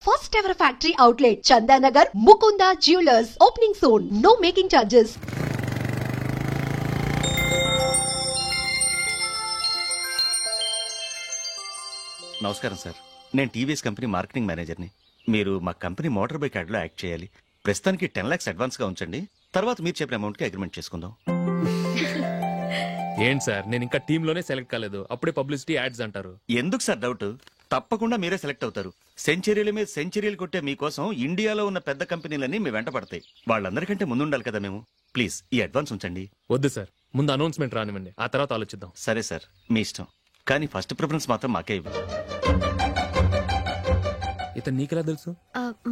First ever factory outlet, Chandanagar, Mukunda Jewelers. Opening soon. No making charges. నమస్కారం sir, నేను TVS company marketing మేనేజర్ని. మీరు మా company motor bike యాడ్లో act చేయాలి. ప్రస్తుతానికి 10 lakhs అడ్వాన్స్గా ఉంచండి. తర్వాత మీరు చెప్పిన అమౌంట్కి అగ్రిమెంట్ చేసుకుందాం. ఏంటి సార్, నేను ఇంకా టీంలోనే సెలెక్ట్ కాలేదు, అప్పుడే పబ్లిసిటీ యాడ్స్ అంటారు. ఎందుకు సార్ డౌట్? తప్పకుండా మీరే సెలెక్ట్ అవుతారు. సెంచరీల మీద సెంచరీలు కొట్టే మీకోసం ఇండియాలో ఉన్న పెద్ద కంపెనీలన్నీ మీ వెంట పడతాయి. వాళ్ళందరికంటే ముందుండాలి కదా మేము. ప్లీజ్ ఈ అడ్వాన్స్ ఉంచండి. వద్దు సార్, ముందు అనౌన్స్మెంట్ రానివ్వండి, ఆ తర్వాత ఆలోచిద్దాం. సరే సార్, మీ ఇష్టం. కానీ ఫస్ట్ ప్రిఫరెన్స్ మాత్రం మాకే ఇవ్వండి. ఇతను నీకెలా తెలుసు?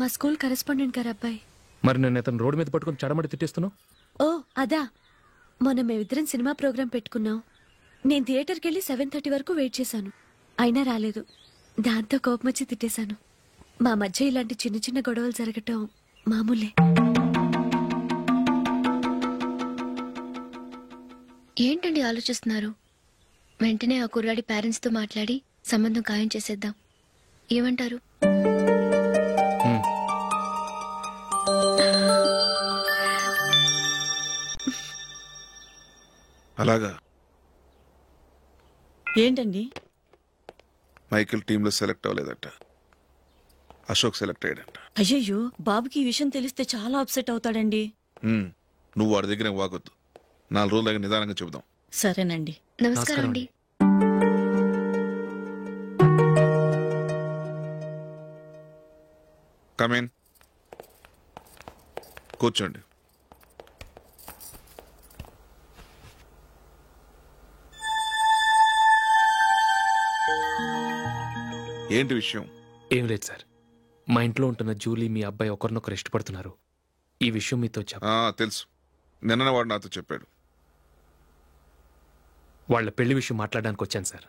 మా స్కూల్ కరెస్పాండెంట్ గారు అబ్బాయి. మరి నేను ఇతను రోడ్డు మీద పట్టుకుని చడమడి తిట్టేస్తున్నావు. ఓ అదా, మొన్న మేమిద్దరం సినిమా ప్రోగ్రాం పెట్టుకున్నాం. నేను థియేటర్కి వెళ్ళి 7:30 వరకు వెయిట్ చేశాను, అయినా రాలేదు. దాంతో కోపం వచ్చి తిట్టేశాను. మా మధ్య ఇలాంటి చిన్న చిన్న గొడవలు జరగటం మామూలే. ఏంటండి ఆలోచిస్తున్నారు? వెంటనే ఆ కుర్రాడి పేరెంట్స్తో మాట్లాడి సంబంధం ఖాయం చేసేద్దాం. ఏమంటారు? అలాగా. ఏంటండి? మైకిల్ టీంలో సెలెక్ట్ అవ్వలేదట, అశోక్ సెలెక్ట్ అయ్యాడంట. అయ్యయ్యో, బాబుకి ఈ విషయం తెలిస్తే చాలా అప్సెట్ అవుతాడండి. నువ్వు వాడి దగ్గర వాగొద్దు. 4 రోజులాగా నిదానంగా చెబుదాం. సరేనండి. నమస్కారం అండి. కమేన్, కూర్చోండి. ఏంటి విషయం? ఏం లేదు సార్, మా ఇంట్లో ఉంటున్న జూలీ మీ అబ్బాయి ఒకరినొకరు ఇష్టపడుతున్నారు. ఈ విషయం మీతో తెలుసు, నిన్న వాడు నాతో చెప్పాడు. వాళ్ళ పెళ్లి విషయం మాట్లాడడానికి వచ్చాను సార్.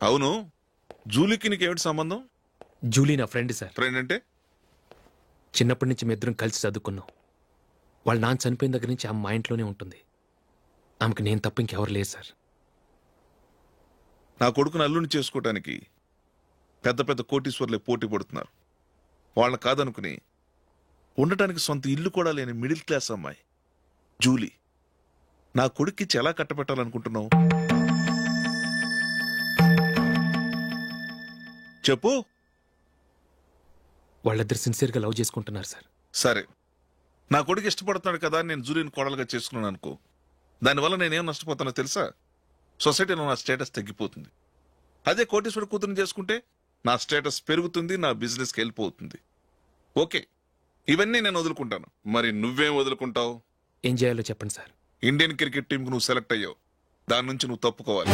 అవును, జూలీకి నీకేమిటి సంబంధం? జూలీ నా ఫ్రెండ్ సార్. ఫ్రెండ్ అంటే? చిన్నప్పటి నుంచి మీ ఇద్దరం కలిసి చదువుకున్నాం. వాళ్ళ నాన్న చనిపోయిన దగ్గర నుంచి ఆమె మా ఇంట్లోనే ఉంటుంది. ఆమెకు నేను తప్ప ఇంకెవరు లేదు సార్. నా కొడుకుని అల్లుని చేసుకోవటానికి పెద్ద పెద్ద కోటీశ్వర్లే పోటీ పడుతున్నారు. వాళ్ళని కాదనుకుని ఉండటానికి సొంత ఇల్లు కూడా లేని మిడిల్ క్లాస్ అమ్మాయి జూలీ నా కొడుక్కిచ్చి ఎలా కట్టబెట్టాలనుకుంటున్నావు? చెప్పు. వాళ్ళిద్దరు సిన్సియర్గా లవ్ చేసుకుంటున్నారు సార్. సరే, నా కొడుకు ఇష్టపడుతున్నాడు కదా నేను జూలీని కోడలుగా చేసుకున్నాను అనుకో. దానివల్ల నేనేం నష్టపోతానో తెలుసా? సొసైటీలో నా స్టేటస్ తగ్గిపోతుంది. అదే కోటీశ్వరుడు కూతురుని చేసుకుంటే నా స్టేటస్ పెరుగుతుంది, నా బిజినెస్కి హెల్ప్ అవుతుంది. ఓకే, ఇవన్నీ నేను వదులుకుంటాను. మరి నువ్వేం వదులుకుంటావు? ఏం చేయాలో చెప్పండి సార్. ఇండియన్ క్రికెట్ టీంకు నువ్వు సెలెక్ట్ అయ్యావు, దాని నుంచి నువ్వు తప్పుకోవాలి.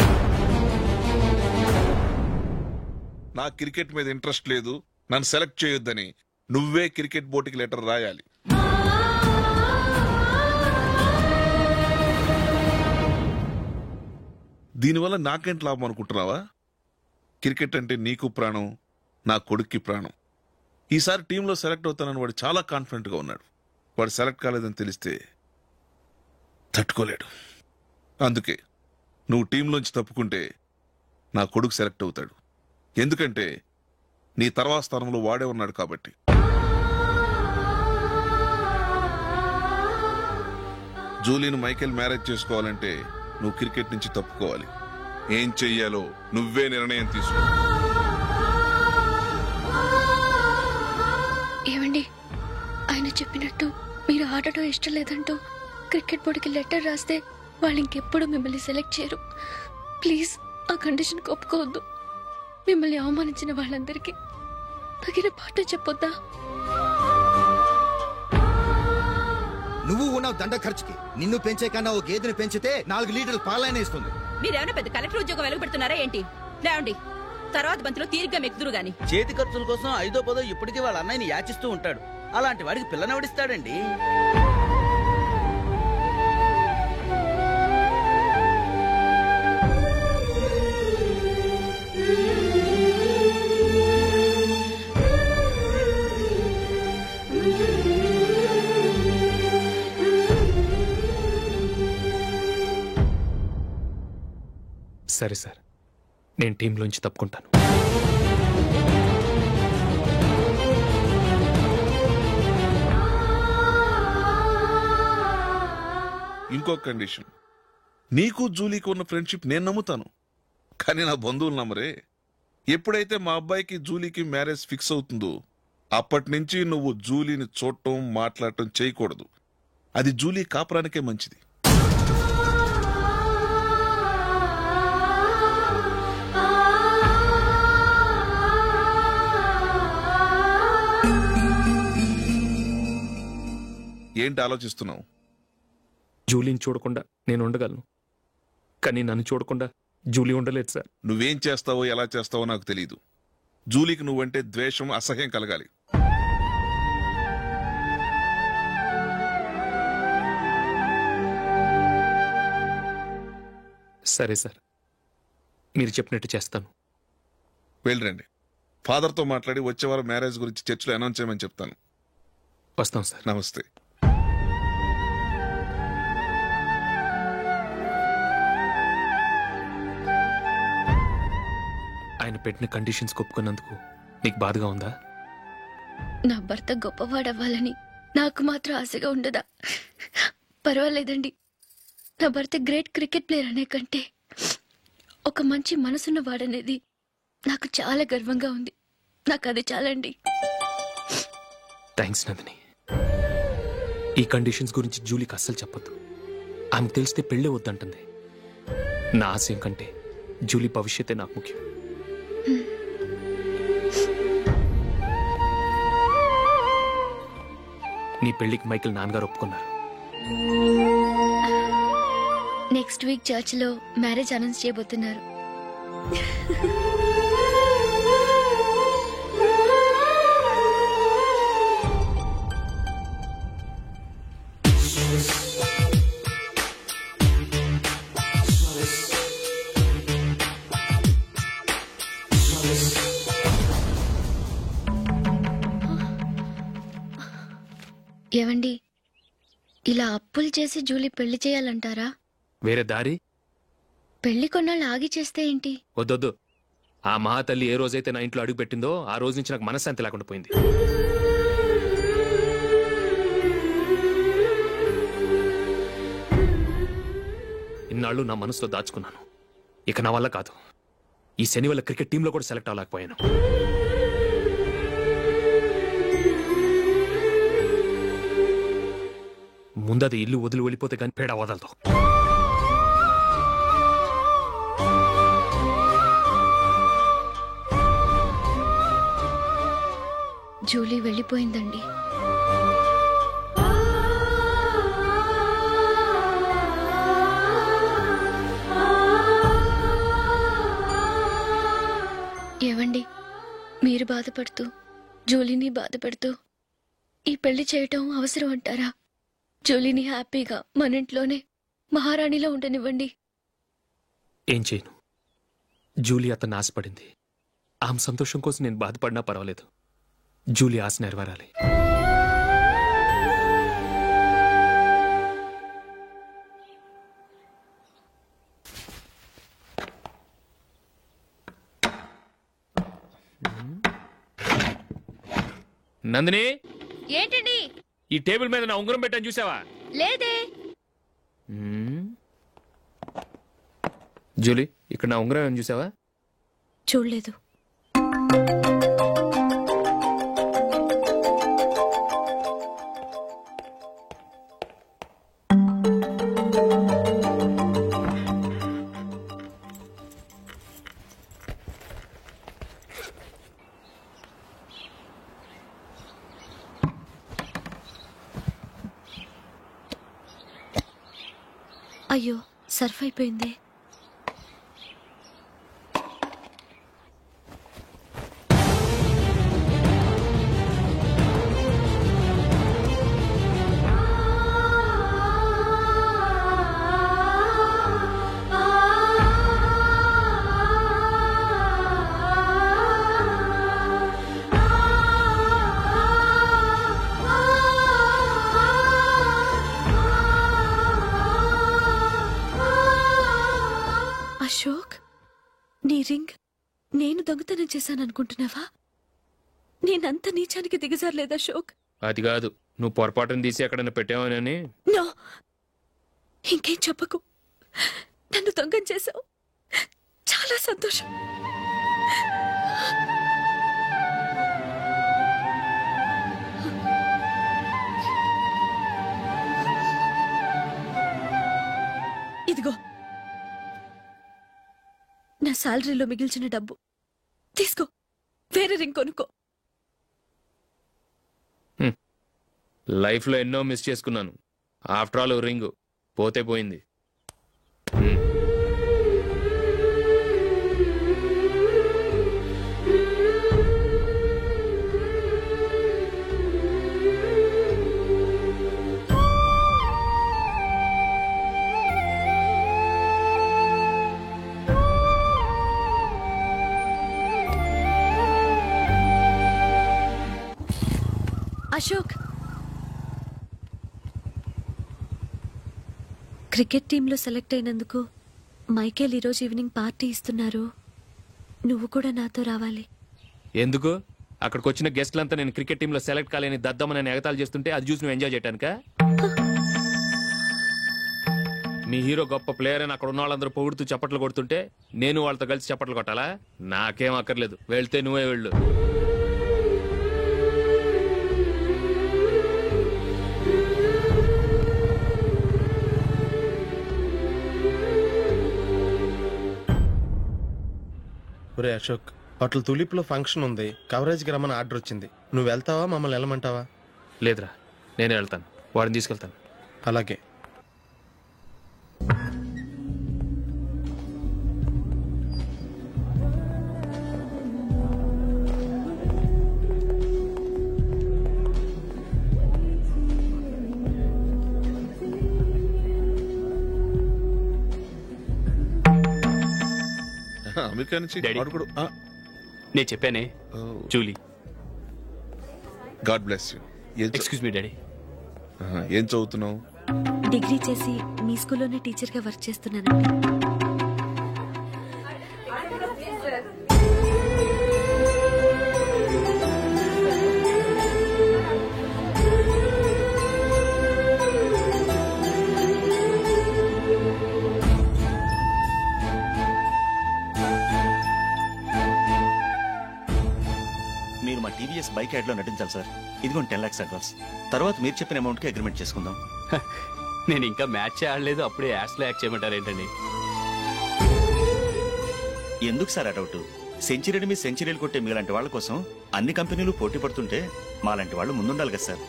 నా క్రికెట్ మీద ఇంట్రెస్ట్ లేదు, నన్ను సెలెక్ట్ చేయొద్దని నువ్వే క్రికెట్ బోర్డుకి లెటర్ రాయాలి. దీనివల్ల నాకేంటి లాభం అనుకుంటున్నావా? క్రికెట్ అంటే నీకు ప్రాణం, నా కొడుక్కి ప్రాణం. ఈసారి టీంలో సెలెక్ట్ అవుతానని వాడు చాలా కాన్ఫిడెంట్గా ఉన్నాడు. వాడు సెలెక్ట్ కాలేదని తెలిస్తే తట్టుకోలేడు. అందుకే నువ్వు టీంలోంచి తప్పుకుంటే నా కొడుకు సెలెక్ట్ అవుతాడు. ఎందుకంటే నీ తర్వాత స్థానంలో వాడే ఉన్నాడు కాబట్టి. జూలీని మైకేల్ మ్యారేజ్ చేసుకోవాలంటే నువ్వు క్రికెట్ నుంచి తప్పుకోవాలి. ఏం చెయ్యాలో నువ్వే నిర్ణయం తీసుకో. ఏమండి, ఆయన చెప్పినట్టు మీరు ఆడటం ఇష్టం లేదంటూ క్రికెట్ బోర్డుకి లెటర్ రాస్తే వాళ్ళు ఇంకెప్పుడు మిమ్మల్ని సెలెక్ట్ చేయరు. ప్లీజ్ ఆ కండిషన్ ఒప్పుకోవద్దు. మిమ్మల్ని అవమానించిన వాళ్ళందరికీ తగిన పాఠం చెప్పొద్దా? నువ్వు ఉన్నావు దండ ఖర్చుకి. నిన్ను పెంచే కన్నా ఓ గేదెని పెంచితే 4 లీటర్లు పాలైన ఇస్తుంది. మీరేమైనా పెద్ద కలెక్టర్ ఉద్యోగం వెలుగుపెడుతున్నారా ఏంటి? లేవండి, తర్వాత బంతిలో తీరిగ్గా మెక్కుదురు గాని. చేతి ఖర్చుల కోసం 5వ 10వ ఇప్పటికీ వాళ్ళ అన్నయ్యని యాచిస్తూ ఉంటాడు. అలాంటి వాడికి పిల్లనవడిస్తాడండి. సరే సార్, నేను టీంలోంచి తప్పుకుంటాను. ఇంకో కండిషన్, నీకు జూలీకి ఉన్న ఫ్రెండ్షిప్ నేను నమ్ముతాను, కానీ నా బంధువులు నమ్మరే. ఎప్పుడైతే మా అబ్బాయికి జూలీకి మ్యారేజ్ ఫిక్స్ అవుతుందో అప్పటి నుంచి నువ్వు జూలీని చూడటం మాట్లాడటం చేయకూడదు. అది జూలీ కాపురానికే మంచిది. ఏంటి ఆలోచిస్తున్నావు? జూలీని చూడకుండా నేను ఉండగలను, కానీ నన్ను చూడకుండా జూలీ ఉండలేదు సార్. నువ్వేం చేస్తావో ఎలా చేస్తావో నాకు తెలియదు. జూలీకి నువ్వంటే ద్వేషం, అసహ్యం కలగాలి. సరే సార్, మీరు చెప్పినట్టు చేస్తాను. వెళ్ళరండి, ఫాదర్తో మాట్లాడి వచ్చేవారం మ్యారేజ్ గురించి చర్చిలో అనౌన్స్ చేయమని చెప్తాను. వస్తాం సార్. నమస్తే. ఆయన పెట్టిన కండిషన్స్ ఒప్పుకున్నందుకు నీకు బాధగా ఉందా? నా భర్త గొప్పవాడవ్వాలని నాకు మాత్రం ఆశగా ఉండదా? పర్వాలేదండి, నా భర్త గ్రేట్ క్రికెట్ ప్లేయర్ అనే కంటే ఒక మంచి మనసున్న వాడనేది నాకు చాలా గర్వంగా ఉంది. నాకు అది చాలండి. థ్యాంక్స్ నందిని. ఈ కండిషన్స్ గురించి జూలీకి అస్సలు చెప్పొద్దు. ఆమెకు తెలిస్తే పెళ్ళే వద్దంటుంది. నా ఆశయం కంటే జూలీ భవిష్యత్తే నాకు ముఖ్యం. నీ పెళ్లికి మైకిల్ నాన్నగారు ఒప్పుకున్నారు. నెక్స్ట్ వీక్ చర్చిలో మ్యారేజ్ అనౌన్స్ చేయబోతున్నారు. ఏవండి, ఇలా అప్పులు చేసి జూలీ పెళ్లి చేయాలంటారా? వేరే దారి? పెళ్లి కొన్నాళ్ళు ఆగి చేస్తే ఏంటి? వద్దొద్దు. ఆ మహాతల్లి ఏ రోజైతే నా ఇంట్లో అడుగు పెట్టిందో ఆ రోజు నుంచి నాకు మనశ్శాంతి లేకుండా పోయింది. ఇన్నాళ్ళు నా మనసులో దాచుకున్నాను. ఇక నా వల్ల కాదు. ఈ శని వల్ల క్రికెట్ టీంలో కూడా సెలెక్ట్ అవ్వలేకపోయాను. ముందది ఇల్లు వదిలి వెళ్ళిపోతే కానీ పేడ వదలదు. జూలీ వెళ్ళిపోయిందండి. ఏవండి, మీరు బాధపడుతూ జూలీని బాధపడుతూ ఈ పెళ్లి చేయటం అవసరం అంటారా? జూలీని హ్యాపీగా మన ఇంట్లోనే మహారాణిలో ఉండనివ్వండి. ఏం చేయను? జూలీ అతన్ని ఆశపడింది. ఆమె సంతోషం కోసం నేను బాధపడినా పర్వాలేదు. జూలీ ఆశ నెరవేరాలి. నందిని, ఏంటండి? ఈ టేబుల్ మీద నా ఉంగరం పెట్టని చూసావా? లేదే. జూలీ, ఇక్కడ నా ఉంగరం ఏమని చూసావా? చూడలేదు. అయ్యో, సర్ఫ్ అయిపోయింది. నీ రింగ్ నేను దొంగతనం చేశాననుకుంటున్నావా? నేనంత నీచానికి దిగజారలేదా అశోక్? అది కాదు, నువ్వు పొరపాటును తీసి ఎక్కడైనా పెట్టావని. నో, ఇంకేం చెప్పకు. నన్ను దొంగం చేశావు. చాలా సంతోషం. ఇదిగో నా శాలరీలో మిగిల్చిన డబ్బు తీసుకో, వేరే రింగ్ కొనుక్కో. లైఫ్లో ఎన్నో మిస్ చేసుకున్నాను. ఆఫ్టర్ ఆల్ రింగ్ పోతే పోయింది. అశోక్, క్రికెట్ టీంలో సెలెక్ట్ అయినందుకు మైకేల్ ఈరోజు ఈవినింగ్ పార్టీ ఇస్తున్నారు. నువ్వు కూడా నాతో రావాలి. ఎందుకు? అక్కడికి వచ్చిన గెస్ట్లంతా నేను క్రికెట్ టీంలో సెలెక్ట్ కాలేని దద్దమని ఎగతాలు చేస్తుంటే అది చూసి నువ్వు ఎంజాయ్ చేయటానికా? మీ హీరో గొప్ప ప్లేయర్ అని అక్కడ ఉన్న వాళ్ళందరూ పొగుడుతూ చప్పట్లు కొడుతుంటే నేను వాళ్ళతో కలిసి చప్పట్లు కొట్టాలా? నాకేం అక్కర్లేదు, వెళ్తే నువ్వే వెళ్ళు. ఒరే అశోక్, హోటల్ తులిప్లో ఫంక్షన్ ఉంది, కవరేజ్కి రమ్మని ఆర్డర్ వచ్చింది. నువ్వు వెళ్తావా, మమ్మల్ని వెళ్ళమంటావా? లేదురా, నేనే వెళ్తాను. వాడిని తీసుకెళ్తాను. అలాగే. అమెరికా నుంచి నేను చెప్పానే, Julie. God bless you. Excuse me daddy. ఏం చదువుతున్నావు? డిగ్రీ చేసి మీ స్కూల్లోనే టీచర్గా వర్క్ చేస్తున్నానండి. మీరు మా టీవీఎస్ బైక్ యాడ్ లో నటించాలి సార్. ఇదిగోండి 10 lakhs అడ్వాన్స్. తర్వాత మీరు చెప్పిన అమౌంట్ కి అగ్రిమెంట్ చేసుకుందాం. నేను ఇంకా మ్యాచ్ ఆడలేదు, అప్పుడే యాడ్స్ లో యాక్ట్ చేయమంటారు ఏంటండి? ఎందుకు సార్ ఆ డౌట్? సెంచరీని మీ సెంచరీలు కొట్టే మీలాంటి వాళ్ళ కోసం అన్ని కంపెనీలు పోటీ పడుతుంటే మాలాంటి వాళ్ళు ముందుండాలి కదా సార్.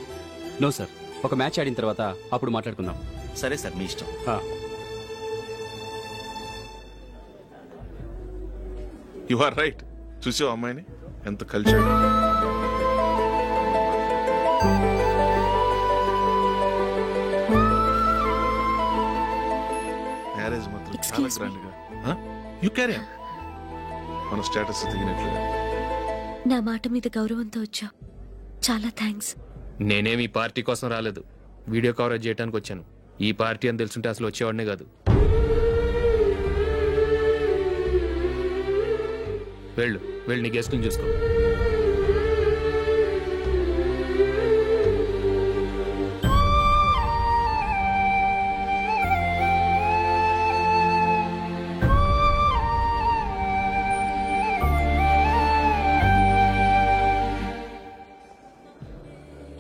నో సార్, ఒక మ్యాచ్ ఆడిన తర్వాత అప్పుడు మాట్లాడుకుందాం. సరే సార్, మీ ఇష్టం. You are right. చూసావు అమ్మాయిని ఎంత కల్చర్. మ్యారేజ్ మాత్రం చాలా గ్రాండ్ గా. You carry on. మన స్టేటస్ దిగినట్లుగా. నా మాట మీద గౌరవంతో వచ్చావు, చాలా థ్యాంక్స్. నేనేమి ఈ పార్టీ కోసం రాలేదు, వీడియో కవరేజ్ చేయడానికి వచ్చాను. ఈ పార్టీ అని తెలుసుంటే అసలు వచ్చేవాడినే కాదు. వెళ్ళు, వెళ్ళి నీ గెస్ట్ని చూసుకో.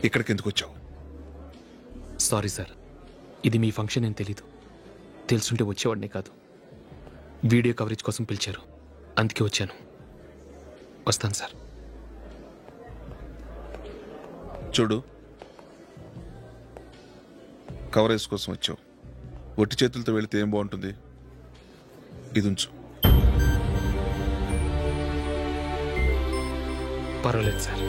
ఇక్కడికి ఎందుకు వచ్చావు? సారీ సార్, ఇది మీ ఫంక్షన్ అని తెలీదు. తెలుసుంటే వచ్చేవాడినే కాదు. వీడియో కవరేజ్ కోసం పిలిచారు, అందుకే వచ్చాను. వస్తాను సార్. చూడు, కవరేజ్ కోసం వచ్చావు. ఒట్టి చేతులతో వెళితే ఏం బాగుంటుంది? ఇది ఉంచు. పర్వాలేదు సార్.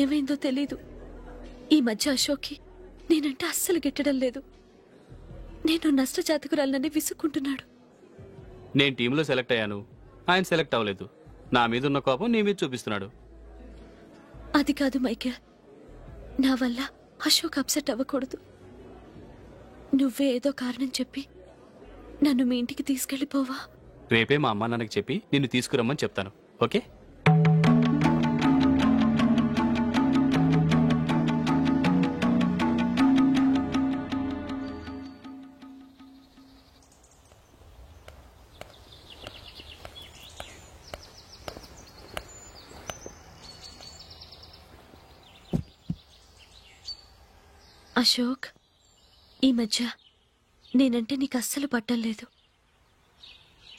ఏమైందో తెలీదు, ఈ మధ్య అశోక్కి నేనంటే అస్సలు గిట్టడం లేదు. నేను నష్టజాతకురాలనని విసుక్కుంటున్నాడు. నేను టీంలో సెలెక్ట్ అయ్యాను, ఆయన సెలెక్ట్ అవ్వలేదు. నా మీద ఉన్న కోపం నీ మీద చూపిస్తున్నాడు. అది కాదు మైకేల్, నా వల్ల అశోక్ అప్సెట్ అవ్వకూడదు. నువ్వే ఏదో కారణం చెప్పి నన్ను మీ ఇంటికి తీసుకెళ్ళిపోవా? రేపే మా అమ్మ నాన్నకి చెప్పి నిన్ను తీసుకురమ్మని చెప్తాను. ఓకే? అశోక్, ఈ మధ్య నేనంటే నీకు అస్సలు పట్టం లేదు.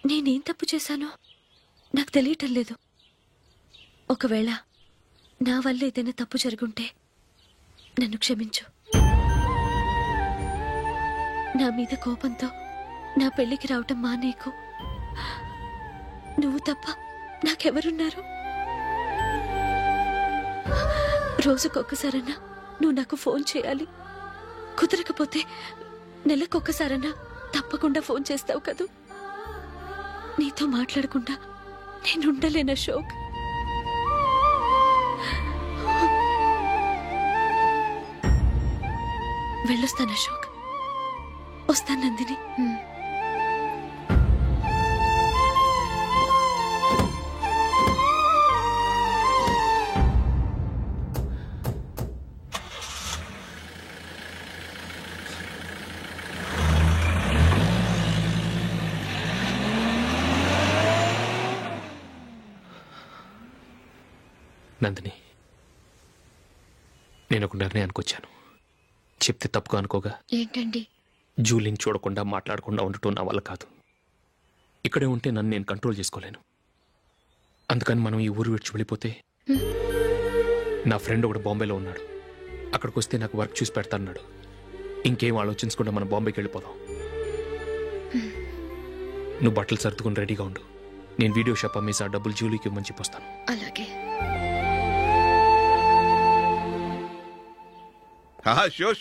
నేనేం తప్పు చేశానో నాకు తెలియటం లేదు. ఒకవేళ నా వల్ల ఏదైనా తప్పు జరుగుంటే నన్ను క్షమించు. నా మీద కోపంతో నా పెళ్లికి రావటం మానేకు. నువ్వు తప్ప నాకెవరున్నారు? రోజుకొక్కసారన్నా నువ్వు నాకు ఫోన్ చేయాలి. కుదరకపోతే నెలకొక్కసారన్నా తప్పకుండా ఫోన్ చేస్తావు కదూ. నీతో మాట్లాడకుండా నేనుండలేను అశోక్. వెళ్ళొస్తాను అశోక్. వస్తాను నందిని. నందిని, నేను ఒక నిర్ణయానికి వచ్చాను. చెప్తే తప్పుగా అనుకోగా. ఏంటండి? జూలిని చూడకుండా మాట్లాడకుండా ఉండటం నా వల్ల కాదు. ఇక్కడే ఉంటే నన్ను నేను కంట్రోల్ చేసుకోలేను. అందుకని మనం ఈ ఊరు విడిచి వెళ్ళిపోతే, నా ఫ్రెండ్ ఒకడు బాంబేలో ఉన్నాడు, అక్కడికి వస్తే నాకు వర్క్ చూసి పెడతాన్నాడు. ఇంకేం ఆలోచించకుండా మనం బాంబేకి వెళ్ళిపోదాం. నువ్వు బట్టలు సర్దుకుని రెడీగా ఉండు. నేను వీడియో షాప్ అమ్మేసి ఆ డబ్బులు జూలీకి ఇవ్వమని చెప్పొస్తాను. అలాగే.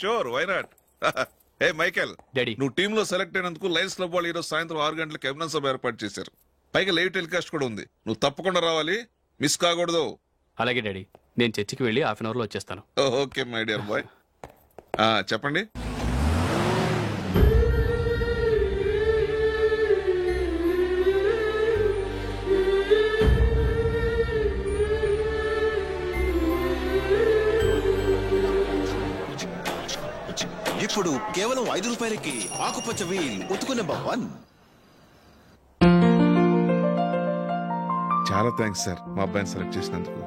Sure, why not? Hey Michael, daddy, నువ్వు టీంలో సెలెక్ట్ అయినందుకు లయన్స్ క్లబ్ వాళ్ళు ఈరోజు సాయంత్రం 6 గంటలకు అభినందన సభ ఏర్పాటు చేశారు. పైగా లైవ్ టెలికాస్ట్ కూడా ఉంది. నువ్వు తప్పకుండా రావాలి, మిస్ కాకూడదు. అలాగే డాడీ, నేను చర్చికి వెళ్ళి హాఫ్ అన్ అవర్ లో వచ్చేస్తాను. Okay my dear bye. చెప్పండి. ఇప్పుడు కేవలం 5 రూపాయలకి ఆకుపచ్చ వీల్ ఉతుకు నెంబర్ 1. చాలా థ్యాంక్స్ సార్, మా అబ్బాయిని సెలెక్ట్ చేసినందుకు.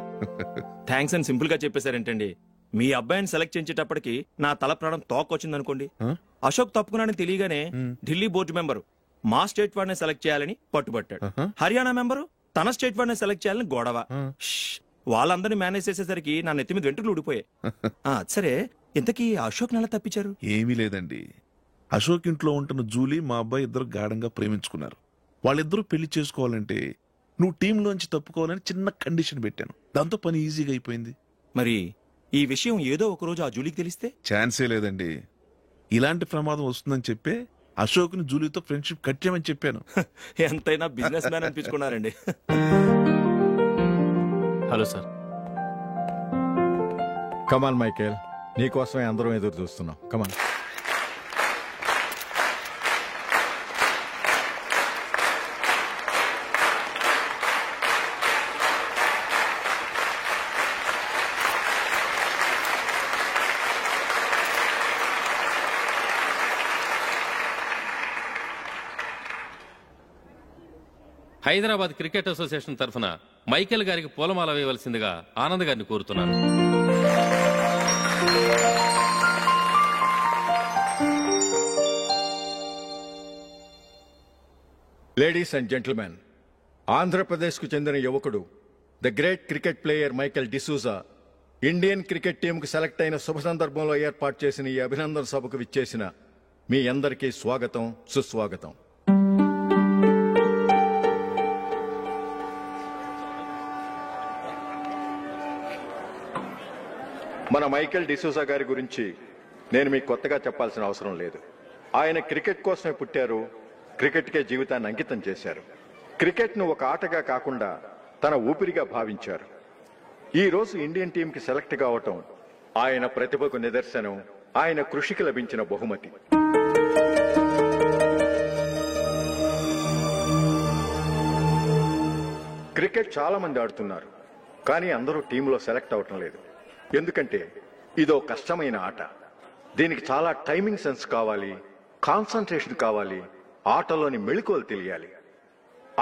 థ్యాంక్స్ అని సింపుల్ గా చెప్పేశారేంటండి? మీ అబ్బాయిని సెలెక్ట్ చేసేటప్పటికి నా తల ప్రాణం తోకొచ్చింది అనుకోండి. అశోక్ తప్పుకున్నాడని తెలియగానే ఢిల్లీ బోర్డు మెంబరు మా స్టేట్ వాడిని సెలెక్ట్ చేయాలని పట్టుబట్టాడు. హర్యానా మెంబరు తన స్టేట్ వాడిని సెలెక్ట్ చేయాలని గొడవ. వాళ్ళందరినీ మేనేజ్ చేసేసరికి నా నెత్తి మీద వెంట్రుకలు ఊడిపోయాయి. సరే, ఇంతకీ అశోక్ నెల తప్పించారు? ఏమీ లేదండి. అశోక్ ఇంట్లో ఉంటున్న జూలీ మా అబ్బాయి ఇద్దరు గాఢంగా ప్రేమించుకున్నారు. వాళ్ళిద్దరూ పెళ్లి చేసుకోవాలంటే నువ్వు టీంలోంచి తప్పుకోవాలని చిన్న కండిషన్ పెట్టాను. దాంతో పని ఈజీగా అయిపోయింది. మరి ఈ విషయం ఏదో ఒక రోజు ఆ జూలీకి తెలిస్తే? ఛాన్సే లేదండి. ఇలాంటి ప్రమాదం వస్తుందని చెప్పే అశోక్ ని జూలీతో ఫ్రెండ్షిప్ కట్ చేయమని చెప్పాను. ఎంతైనా బిజినెస్ మ్యాన్ అనిపించుకున్నారండి. Hello sir. కమాన్ మైకేల్, నీకోసమే అందరం ఎదురు చూస్తున్నాం. కమాన్. హైదరాబాద్ క్రికెట్ అసోసియేషన్ తరఫున మైకేల్ గారికి పూలమాల వేయవలసిందిగా ఆనంద్ గారిని కోరుతున్నాను. లేడీస్ అండ్ జెంటిల్మెన్, ఆంధ్రప్రదేశ్కు చెందిన యువకుడు the great cricket player Michael D'Souza Indian cricket టీంకు సెలెక్ట్ అయిన శుభ సందర్భంలో ఏర్పాటు చేసిన ఈ అభినందన సభకు విచ్చేసిన మీ అందరికీ స్వాగతం, సుస్వాగతం. మన మైకేల్ డిసూజా గారి గురించి నేను మీకు కొత్తగా చెప్పాల్సిన అవసరం లేదు. ఆయన క్రికెట్ కోసమే పుట్టారు, క్రికెట్కే జీవితాన్ని అంకితం చేశారు. క్రికెట్ను ఒక ఆటగా కాకుండా తన ఊపిరిగా భావించారు. ఈ రోజు ఇండియన్ టీంకి సెలెక్ట్ కావటం ఆయన ప్రతిభకు నిదర్శనం, ఆయన కృషికి లభించిన బహుమతి. క్రికెట్ చాలా మంది ఆడుతున్నారు, కానీ అందరూ టీంలో సెలెక్ట్ అవటం లేదు. ఎందుకంటే ఇదో కష్టమైన ఆట. దీనికి చాలా టైమింగ్ సెన్స్ కావాలి, కాన్సన్ట్రేషన్ కావాలి, ఆటలోని మెళకువలు తెలియాలి.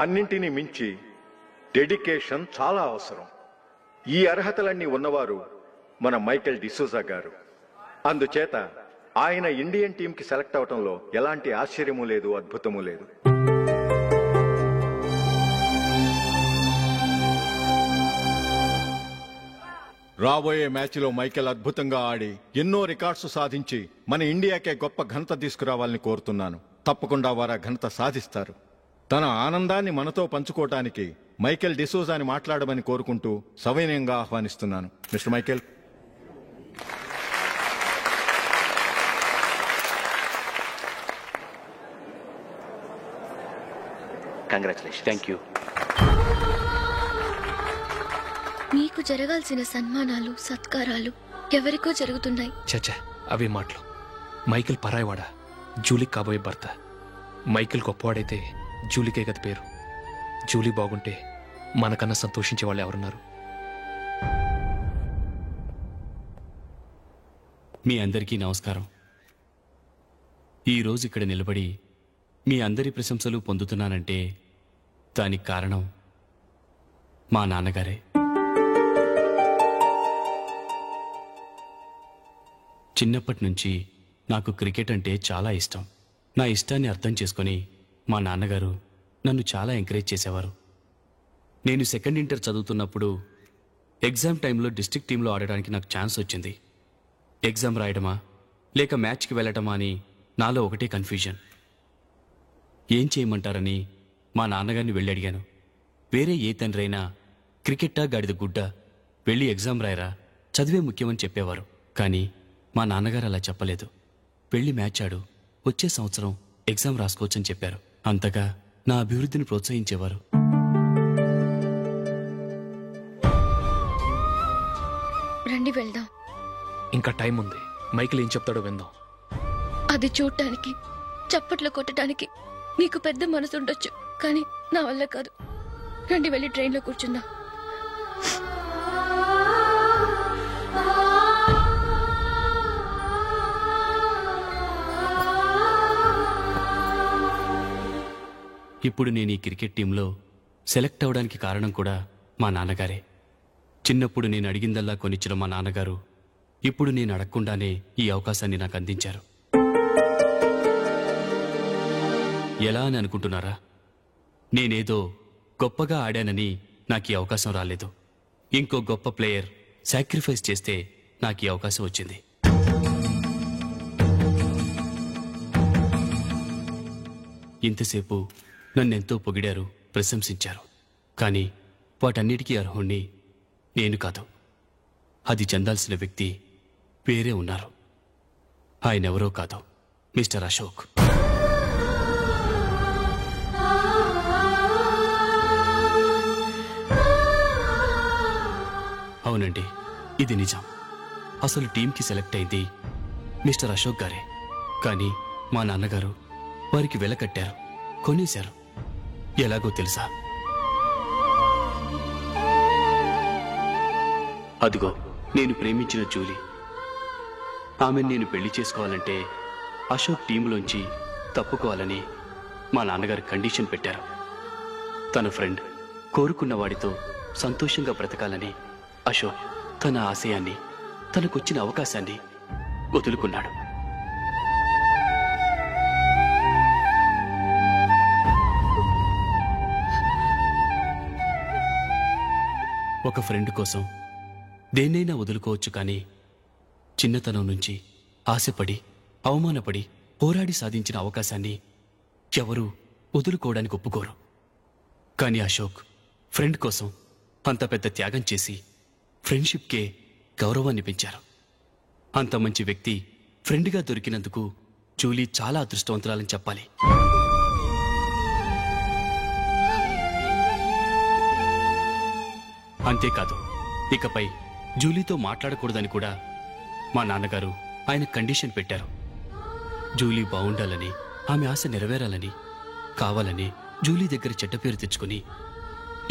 అన్నింటినీ మించి డెడికేషన్ చాలా అవసరం. ఈ అర్హతలన్నీ ఉన్నవారు మన మైకెల్ డిసూజా గారు. అందుచేత ఆయన ఇండియన్ టీంకి సెలెక్ట్ అవటంలో ఎలాంటి ఆశ్చర్యమూ లేదు, అద్భుతమూ లేదు. రాబోయే మ్యాచ్లో మైకెల్ అద్భుతంగా ఆడి ఎన్నో రికార్డ్స్ సాధించి మన ఇండియాకే గొప్ప ఘనత తీసుకురావాలని కోరుతున్నాను. తప్పకుండా వారు ఘనత సాధిస్తారు. తన ఆనందాన్ని మనతో పంచుకోవటానికి మైకెల్ డిసూజాని మాట్లాడమని కోరుకుంటూ సవినయంగా ఆహ్వానిస్తున్నాను. Mister Michael. Congratulation. Thank you. మీకు జరగాల్సిన సన్మానాలు, సత్కారాలు ఎవరికో జరుగుతున్నాయి. చచ్చా, అవే మాటలు. మైకేల్ పరాయవాడా, జూలీ కాబోయే భర్త. మైకేల్ గొప్పవాడైతే జూలీకే గత పేరు. జూలీ బాగుంటే మనకన్నా సంతోషించే వాళ్ళు ఎవరున్నారు? మీ అందరికీ నమస్కారం. ఈరోజు ఇక్కడ నిలబడి మీ అందరి ప్రశంసలు పొందుతున్నానంటే దానికి కారణం మా నాన్నగారే. చిన్నప్పటి నుంచి నాకు క్రికెట్ అంటే చాలా ఇష్టం. నా ఇష్టాన్ని అర్థం చేసుకొని మా నాన్నగారు నన్ను చాలా ఎంకరేజ్ చేసేవారు. నేను సెకండ్ ఇంటర్ చదువుతున్నప్పుడు ఎగ్జామ్ టైంలో డిస్ట్రిక్ట్ టీంలో ఆడడానికి నాకు ఛాన్స్ వచ్చింది. ఎగ్జామ్ రాయడమా లేక మ్యాచ్కి వెళ్ళటమా అని నాలో ఒకటే కన్ఫ్యూజన్. ఏం చేయమంటారని మా నాన్నగారిని వెళ్ళి అడిగాను. వేరే ఏ తండ్రి అయినా క్రికెట్టా గాడిద గుడ్డ, వెళ్ళి ఎగ్జామ్ రాయరా, చదివే ముఖ్యమని చెప్పేవారు. కానీ మా నాన్నగారు అలా చెప్పలేదు. వెళ్ళి మ్యాచ్ ఆడు, వచ్చే సంవత్సరం ఎగ్జామ్ రాసుకోవచ్చని చెప్పారు. అంతగా నా అభివృద్ధిని ప్రోత్సహించేవారు. రండి వెళ్దాం. ఇంకా టైం ఉంది. మైకేల్ ఏం చెప్తాడో విందాం. అది చూడటానికి, చప్పట్లు కొట్టడానికి మీకు పెద్ద మనసు ఉండొచ్చు, కానీ నా వల్ల కాదు. రండి వెళ్ళి ట్రైన్లో కూర్చుందాం. ఇప్పుడు నేను ఈ క్రికెట్ టీంలో సెలెక్ట్ అవడానికి కారణం కూడా మా నాన్నగారే. చిన్నప్పుడు నేను అడిగిందల్లా కొనిచ్చిన మా నాన్నగారు ఇప్పుడు నేను అడగకుండానే ఈ అవకాశాన్ని నాకు అందించారు. ఎలా అని అనుకుంటున్నారా? నేనేదో గొప్పగా ఆడానని నాకు ఈ అవకాశం రాలేదు. ఇంకో గొప్ప ప్లేయర్ సాక్రిఫైస్ చేస్తే నాకు ఈ అవకాశం వచ్చింది. ఇంతసేపు నన్నెంతో పొగిడారు, ప్రశంసించారు. కానీ వాటన్నిటికీ అర్హుణ్ణి నేను కాదు. అది చెందాల్సిన వ్యక్తి వేరే ఉన్నారు. ఆయనెవరో కాదు, మిస్టర్ అశోక్. అవునండి, ఇది నిజం. అసలు టీంకి సెలెక్ట్ అయింది మిస్టర్ అశోక్ గారే. కానీ మా నాన్నగారు వారికి వెల కట్టారు, కొనేశారు. ఎలాగో తెలుసా? అదిగో నేను ప్రేమించిన జూలీ. ఆమెను నేను పెళ్లి చేసుకోవాలంటే అశోక్ టీంలోంచి తప్పుకోవాలని మా నాన్నగారు కండిషన్ పెట్టారు. తన ఫ్రెండ్ కోరుకున్న వాడితో సంతోషంగా బ్రతకాలని అశోక్ తన ఆశయాన్ని, తనకొచ్చిన అవకాశాన్ని వదులుకున్నాడు. ఒక ఫ్రెండ్ కోసం దేన్నైనా వదులుకోవచ్చు, కానీ చిన్నతనం నుంచి ఆశపడి, అవమానపడి, పోరాడి సాధించిన అవకాశాన్ని ఎవరూ వదులుకోవడానికి ఒప్పుకోరు. కానీ అశోక్ ఫ్రెండ్ కోసం అంత పెద్ద త్యాగం చేసి ఫ్రెండ్షిప్కే గౌరవాన్ని పెంచారు. అంత మంచి వ్యక్తి ఫ్రెండ్గా దొరికినందుకు జూలీ చాలా అదృష్టవంతురాలని చెప్పాలి. అంతేకాదు, ఇకపై జూలీతో మాట్లాడకూడదని కూడా మా నాన్నగారు ఆయన కండిషన్ పెట్టారు. జూలీ బాగుండాలని, ఆమె ఆశ నెరవేరాలని, కావాలని జూలీ దగ్గర చెడ్డ పేరు తెచ్చుకుని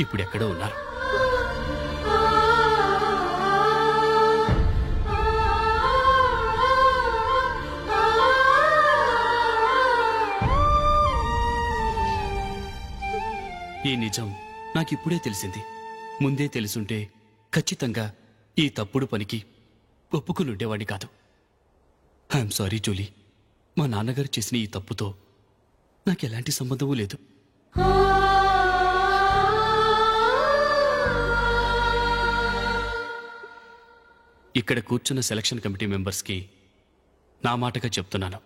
ఇప్పుడెక్కడో ఉన్నారు. ఈ నిజం నాకిప్పుడే తెలిసింది. ముందే తెలుసుంటే ఖచ్చితంగా ఈ తప్పుడు పనికి ఒప్పుకుని ఉండేవాడిని కాదు. I'm sorry Julie. మా నాన్నగారు చేసిన ఈ తప్పుతో నాకెలాంటి సంబంధమూ లేదు. ఇక్కడ కూర్చున్న సెలక్షన్ కమిటీ మెంబర్స్కి నా మాటగా చెప్తున్నాను,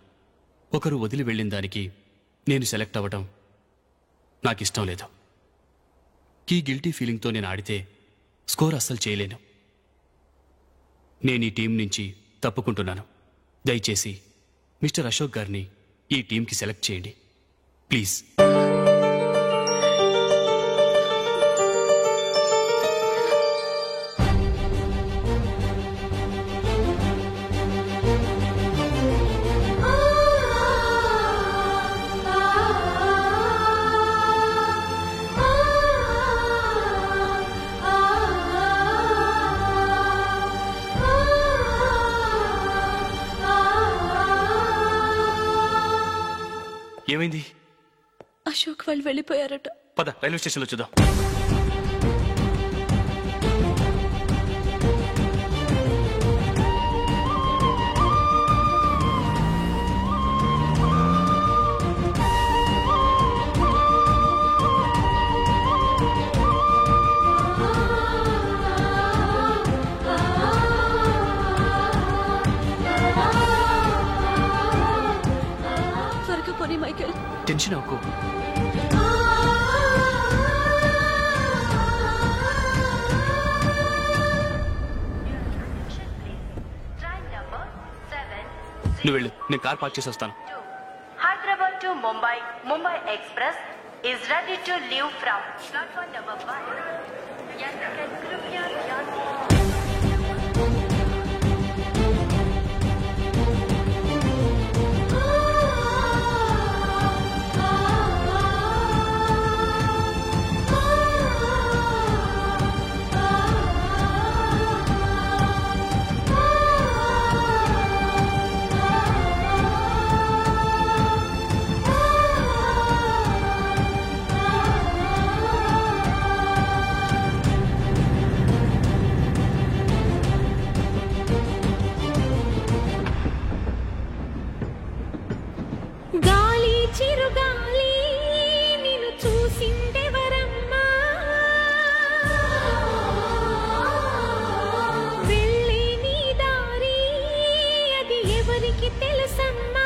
ఒకరు వదిలి వెళ్ళిన దానికి నేను సెలెక్ట్ అవ్వడం నాకిష్టం లేదు. ఈ గిల్టీ ఫీలింగ్తో నేను ఆడితే స్కోర్ అస్సలు చేయలేను. నేను ఈ టీం నుంచి తప్పుకుంటున్నాను. దయచేసి మిస్టర్ అశోక్ గారిని ఈ టీంకి సెలెక్ట్ చేయండి ప్లీజ్. ఏమైంది? అశోక్ వాళ్ళు వెళ్ళిపోయారట. పద రైల్వే స్టేషన్లో చూద్దాం. త్వరగా పోనీ మైకేల్. టెన్షన్ అవ్వకు. నువ్వు వెళ్ళు, నేను కార్ పార్క్ చేసి వస్తాను. Hyderabad to Mumbai, Mumbai Express is ready to leave from platform number 1. यात्रिगण कृपया ध्यान दें. గాలి చిరుగాలి నిన్ను చూసిందెవరమ్మా, వెళ్ళే నీ దారి అది ఎవరికి తెలుసమ్మా.